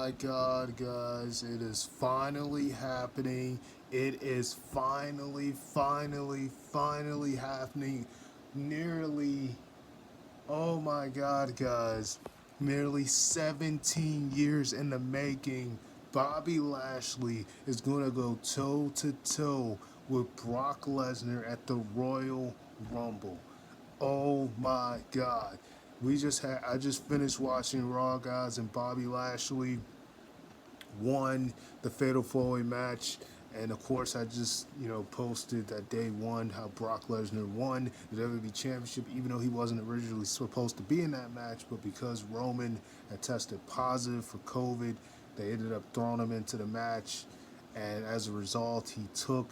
my God, guys, it is finally happening. It is finally happening. Nearly, oh my God, guys, nearly 17 years in the making. Bobby Lashley is going to go toe to toe with Brock Lesnar at the Royal Rumble. Oh my God. I just finished watching Raw, guys, and Bobby Lashley won the Fatal 4-Way match. And of course, I just, posted that day one how Brock Lesnar won the WWE Championship, even though he wasn't originally supposed to be in that match. But because Roman had tested positive for COVID, they ended up throwing him into the match. And as a result, he took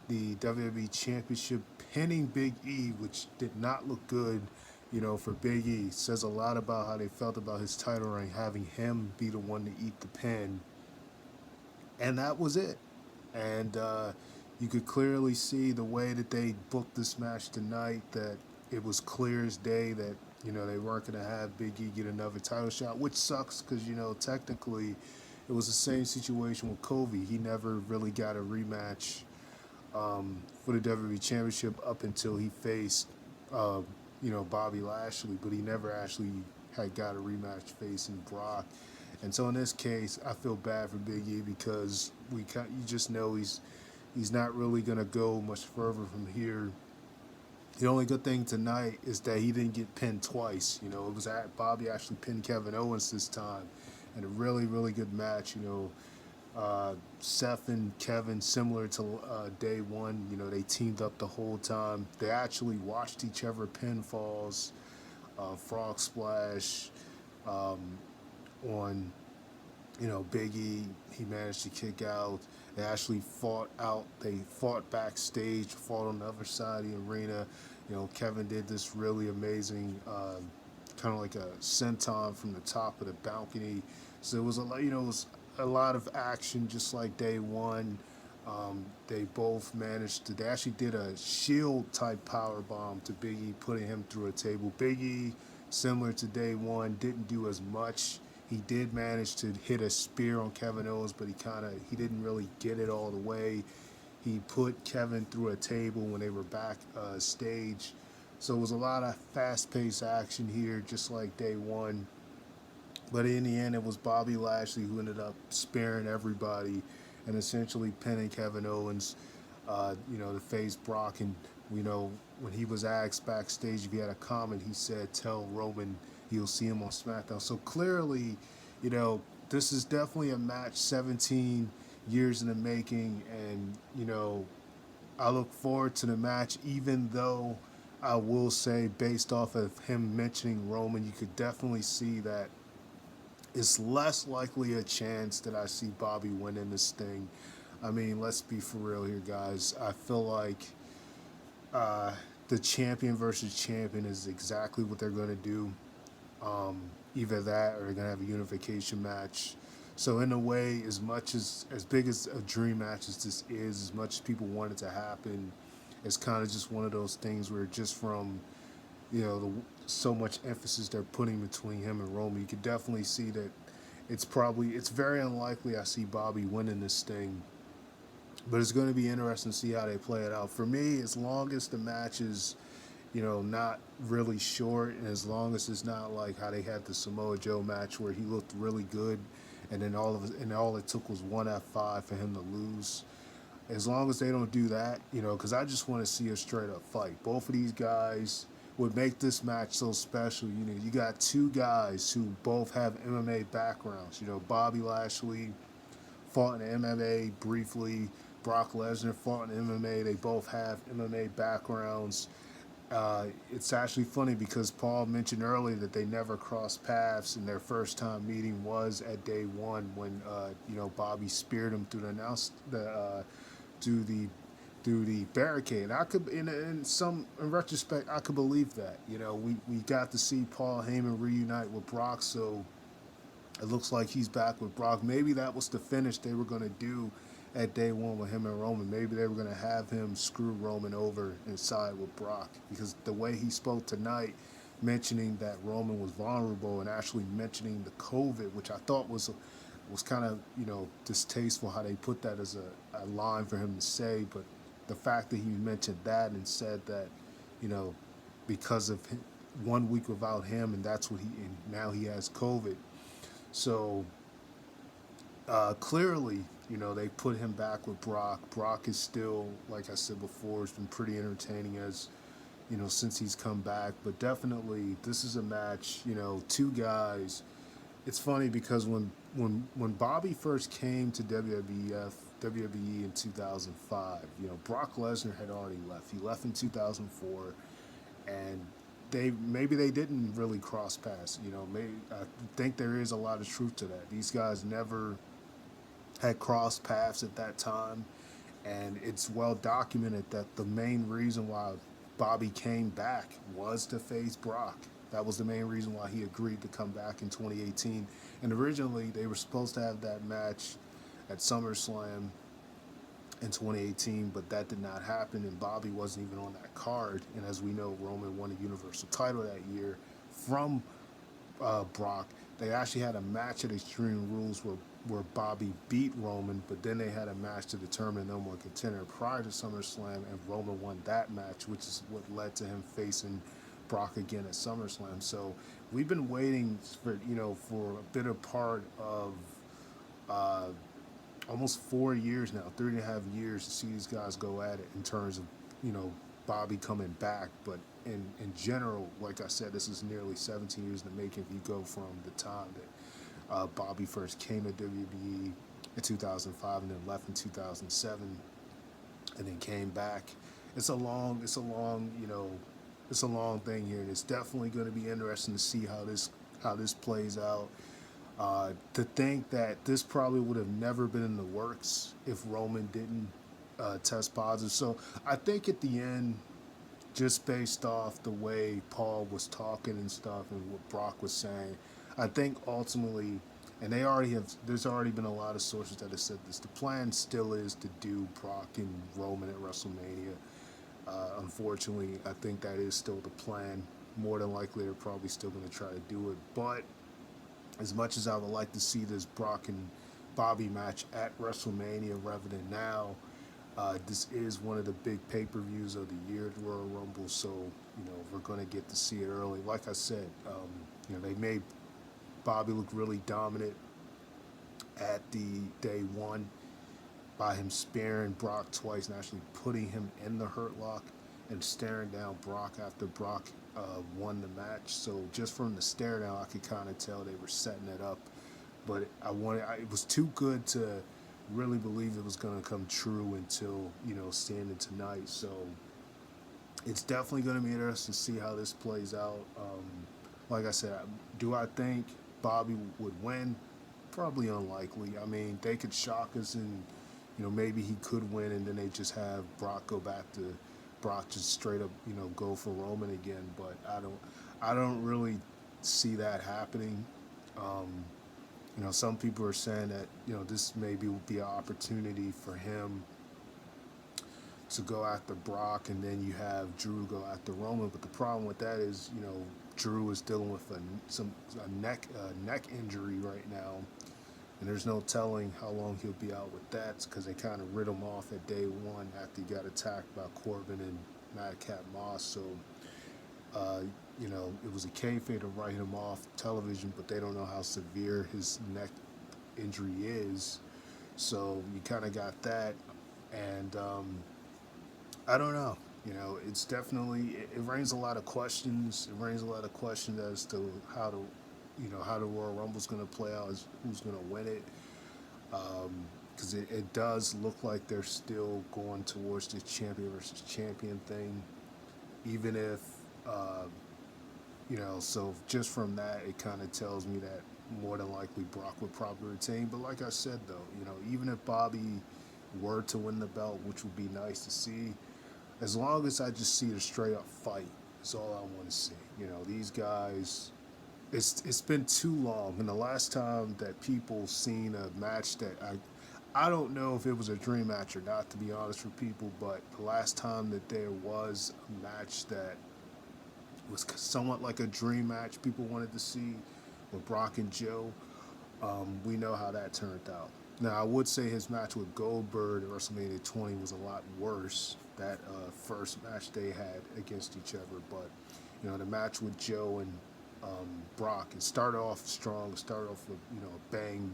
the WWE Championship, pinning Big E, which did not look good, for Big E. It says a lot about how they felt about his title reign, having him be the one to eat the pin. And that was it. And you could clearly see the way that they booked this match tonight that it was clear as day that they weren't going to have Big E get another title shot, which sucks because technically it was the same situation with Kobe. He never really got a rematch for the WWE Championship up until he faced Bobby Lashley, but he never actually had got a rematch facing Brock. And so in this case, I feel bad for Big E because you just know he's not really gonna go much further from here. The only good thing tonight is that he didn't get pinned twice. It was Bobby actually pinned Kevin Owens this time, and a really good match. Seth and Kevin, similar to day one, they teamed up the whole time. They actually watched each other pinfalls, frog splash on Big E. He managed to kick out. They actually fought out. They fought backstage, fought on the other side of the arena. Kevin did this really amazing, kind of like a senton from the top of the balcony. So it was a lot. It was a lot of action, just like day one. They both managed to. They actually did a shield type power bomb to Big E, putting him through a table. Big E, similar to day one, didn't do as much. He did manage to hit a spear on Kevin Owens, but he didn't really get it all the way. He put Kevin through a table when they were back stage. So it was a lot of fast-paced action here, just like day one. But in the end, it was Bobby Lashley who ended up sparing everybody and essentially pinning Kevin Owens, to face Brock. And, when he was asked backstage if he had a comment, he said, tell Roman he'll see him on SmackDown. So clearly, this is definitely a match 17 years in the making. And, I look forward to the match, even though I will say, based off of him mentioning Roman, you could definitely see that it's less likely a chance that I see Bobby winning this thing. I mean, let's be for real here, guys. I feel like the champion versus champion is exactly what they're going to do. Either that or they're going to have a unification match. So in a way, as big as a dream match as this is, as much as people want it to happen, it's kind of just one of those things where just from so much emphasis they're putting between him and Roman, you could definitely see that it's very unlikely I see Bobby winning this thing. But it's going to be interesting to see how they play it out. For me, as long as the match is, not really short, and as long as it's not like how they had the Samoa Joe match where he looked really good, and then all it took was one F5 for him to lose. As long as they don't do that, because I just want to see a straight up fight. Both of these guys would make this match so special. You got two guys who both have MMA backgrounds. Bobby Lashley fought in MMA briefly. Brock Lesnar fought in MMA. They both have MMA backgrounds. It's actually funny because Paul mentioned earlier that they never crossed paths, and their first time meeting was at day one when Bobby speared him through through the barricade. I could, in retrospect, I could believe that. We got to see Paul Heyman reunite with Brock, so it looks like he's back with Brock. Maybe that was the finish they were going to do at day one with him and Roman. Maybe they were going to have him screw Roman over and side with Brock, because the way he spoke tonight, mentioning that Roman was vulnerable and actually mentioning the COVID, which I thought was was kind of, distasteful how they put that as a line for him to say. But the fact that he mentioned that and said that, you know, because of 1 week without him, and that's what and now he has COVID. So clearly, they put him back with Brock. Brock is still, like I said before, it's been pretty entertaining as, since he's come back. But definitely, this is a match, two guys. It's funny because when Bobby first came to WWE in 2005, Brock Lesnar had already left. He left in 2004, and maybe they didn't really cross paths. Maybe I think there is a lot of truth to that. These guys never had crossed paths at that time, and it's well documented that the main reason why Bobby came back was to face Brock. That was the main reason why he agreed to come back in 2018. And originally, they were supposed to have that match at SummerSlam in 2018, but that did not happen, and Bobby wasn't even on that card. And as we know, Roman won the Universal title that year from Brock. They actually had a match at Extreme Rules where Bobby beat Roman, but then they had a match to determine the number one contender prior to SummerSlam, and Roman won that match, which is what led to him facing Brock again at SummerSlam. So we've been waiting for a bitter part of uh, almost 4 years now, 3.5 years to see these guys go at it in terms of Bobby coming back. But in general, like I said, this is nearly 17 years in the making. If you go from the time that Bobby first came to WWE in 2005 and then left in 2007 and then came back, it's a long it's a long thing here, and it's definitely going to be interesting to see how this plays out. To think that this probably would have never been in the works if Roman didn't test positive. So I think at the end, just based off the way Paul was talking and stuff and what Brock was saying, I think ultimately, and there's already been a lot of sources that have said this, the plan still is to do Brock and Roman at WrestleMania. Unfortunately, I think that is still the plan. More than likely, they're probably still going to try to do it. But as much as I would like to see this Brock and Bobby match at WrestleMania rather than now, this is one of the big pay-per-views of the year, the Royal Rumble. So, we're going to get to see it early. Like I said, they made Bobby look really dominant at the day one by him sparing Brock twice and actually putting him in the hurt lock and staring down Brock after Brock won the match. So just from the stare down, I could kind of tell they were setting it up. But it was too good to really believe it was going to come true until, seeing it tonight. So it's definitely going to be interesting to see how this plays out. Like I said, do I think Bobby would win? Probably unlikely. I mean, they could shock us and maybe he could win, and then they just have Brock go back to Brock just straight up, go for Roman again. But I don't really see that happening. Some people are saying that this maybe will be an opportunity for him to go after Brock, and then you have Drew go after Roman. But the problem with that is, Drew is dealing with a neck injury right now. And there's no telling how long he'll be out with that because they kind of rid him off at day one after he got attacked by Corbin and Madcap Moss. So, it was a kayfabe to write him off television, but they don't know how severe his neck injury is. So you kind of got that. And I don't know. It's definitely, it rains a lot of questions. It rains a lot of questions as to how the Royal Rumble's going to play out, who's going to win it. Because it does look like they're still going towards the champion versus champion thing, even if, so just from that, it kind of tells me that more than likely Brock would probably retain. But like I said, though, even if Bobby were to win the belt, which would be nice to see, as long as I just see a straight up fight, is all I want to see. These guys, it's been too long, and the last time that people seen a match that I don't know if it was a dream match or not, to be honest with people, but the last time that there was a match that was somewhat like a dream match people wanted to see with Brock and Joe, We know how that turned out. Now, I would say his match with Goldberg at WrestleMania 20 was a lot worse. That first match they had against each other, but the match with Joe and Brock, it started off strong. It started off with a bang.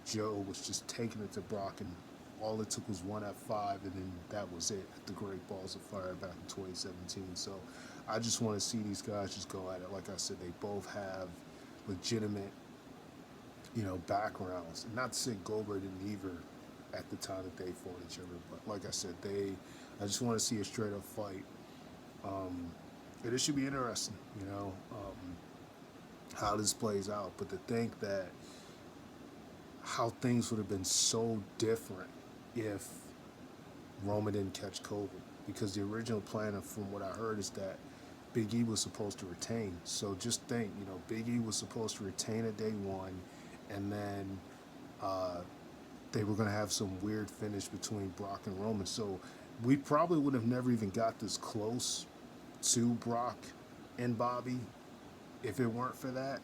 Joe was just taking it to Brock, and all it took was one F5, and then that was it at the Great Balls of Fire back in 2017. So I just want to see these guys just go at it. Like I said, they both have legitimate backgrounds. Not to say Goldberg didn't either at the time that they fought each other, but like I said, I just want to see a straight up fight. And it should be interesting, how this plays out. But to think that how things would have been so different if Roman didn't catch COVID, because the original plan, from what I heard, is that Big E was supposed to retain. So just think, Big E was supposed to retain at day one, and then they were going to have some weird finish between Brock and Roman. So we probably would have never even got this close to Brock and Bobby if it weren't for that.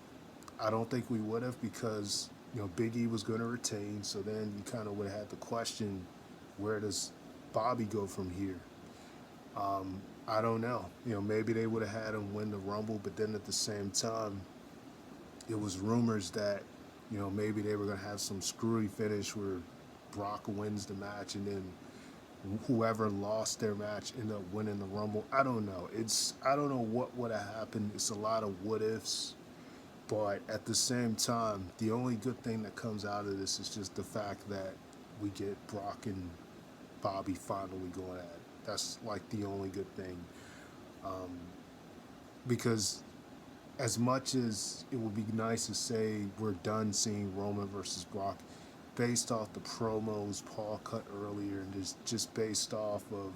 I don't think we would have, because Big E was going to retain. So then you kind of would have had the question, where does Bobby go from here? I don't know. Maybe they would have had him win the Rumble, but then at the same time, it was rumors that maybe they were going to have some screwy finish where Brock wins the match, and then whoever lost their match ended up winning the Rumble. I don't know. I don't know what would have happened. It's a lot of what ifs. But at the same time, the only good thing that comes out of this is just the fact that we get Brock and Bobby finally going at it. That's like the only good thing. Because as much as it would be nice to say we're done seeing Roman versus Brock, based off the promos Paul cut earlier, and just based off of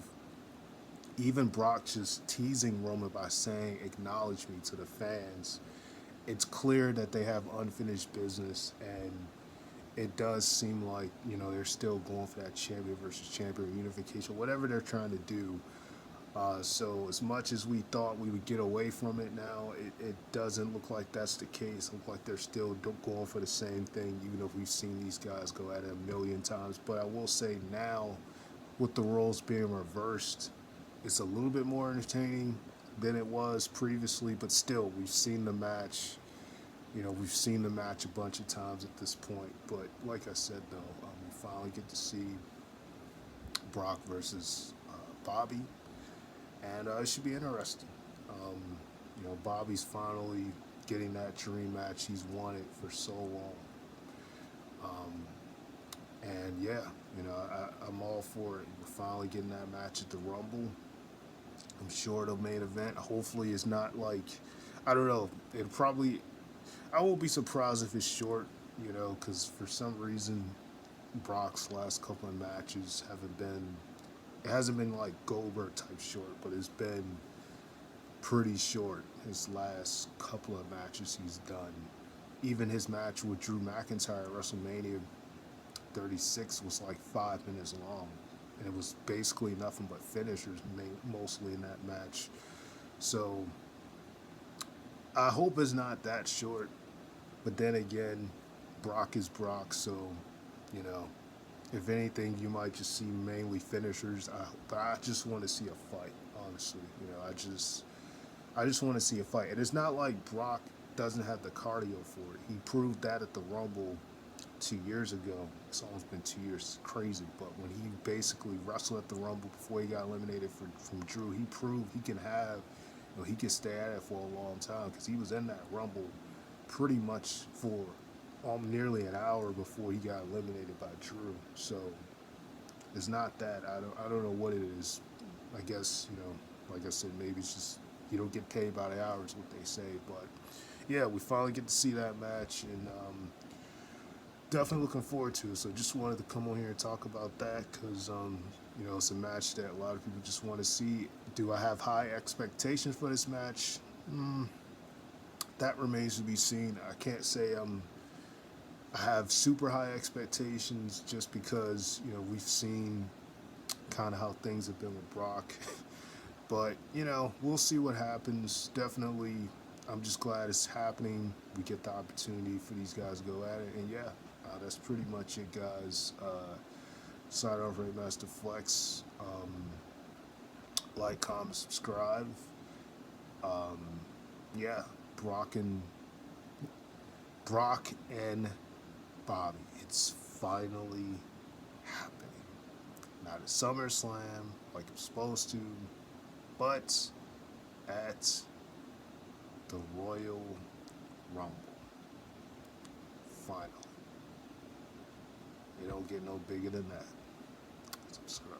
even Brock just teasing Roman by saying, "Acknowledge me" to the fans, it's clear that they have unfinished business, and it does seem like they're still going for that champion versus champion unification, whatever they're trying to do. So as much as we thought we would get away from it now, it doesn't look like that's the case. It looks like they're still going for the same thing, even if we've seen these guys go at it a million times. But I will say now, with the roles being reversed, it's a little bit more entertaining than it was previously. But still, we've seen the match. We've seen the match a bunch of times at this point. But like I said, though, we finally get to see Brock versus Bobby. And it should be interesting. Bobby's finally getting that dream match he's wanted for so long. And yeah, I'm all for it. We're finally getting that match at the Rumble. I'm sure the main event, hopefully, is not like, I don't know. I won't be surprised if it's short, because for some reason, Brock's last couple of matches it hasn't been like Goldberg type short, but it's been pretty short. His last couple of matches he's done. Even his match with Drew McIntyre at WrestleMania 36 was like 5 minutes long. And it was basically nothing but finishers mostly in that match. So I hope it's not that short. But then again, Brock is Brock, so, if anything, you might just see mainly finishers. But I just want to see a fight, honestly. I just want to see a fight. And it's not like Brock doesn't have the cardio for it. He proved that at the Rumble 2 years ago. It's almost been 2 years. It's crazy. But when he basically wrestled at the Rumble before he got eliminated from Drew, he proved he can he can stay at it for a long time, because he was in that Rumble pretty much for nearly an hour before he got eliminated by Drew. So it's not that. I don't know what it is. I guess, like I said, maybe it's just you don't get paid by the hour is what they say. But yeah, we finally get to see that match, and definitely looking forward to it. So just wanted to come on here and talk about that, because it's a match that a lot of people just want to see. Do I have high expectations for this match? That remains to be seen. I can't say I have super high expectations, just because we've seen kind of how things have been with Brock. But we'll see what happens. Definitely, I'm just glad it's happening. We get the opportunity for these guys to go at it, and yeah, that's pretty much it, guys. Sign on for Master Flex. Like, comment, subscribe. Um, yeah, Brock and Bobby. It's finally happening. Not at SummerSlam like it's supposed to, but at the Royal Rumble. Finally. You don't get no bigger than that. Subscribe.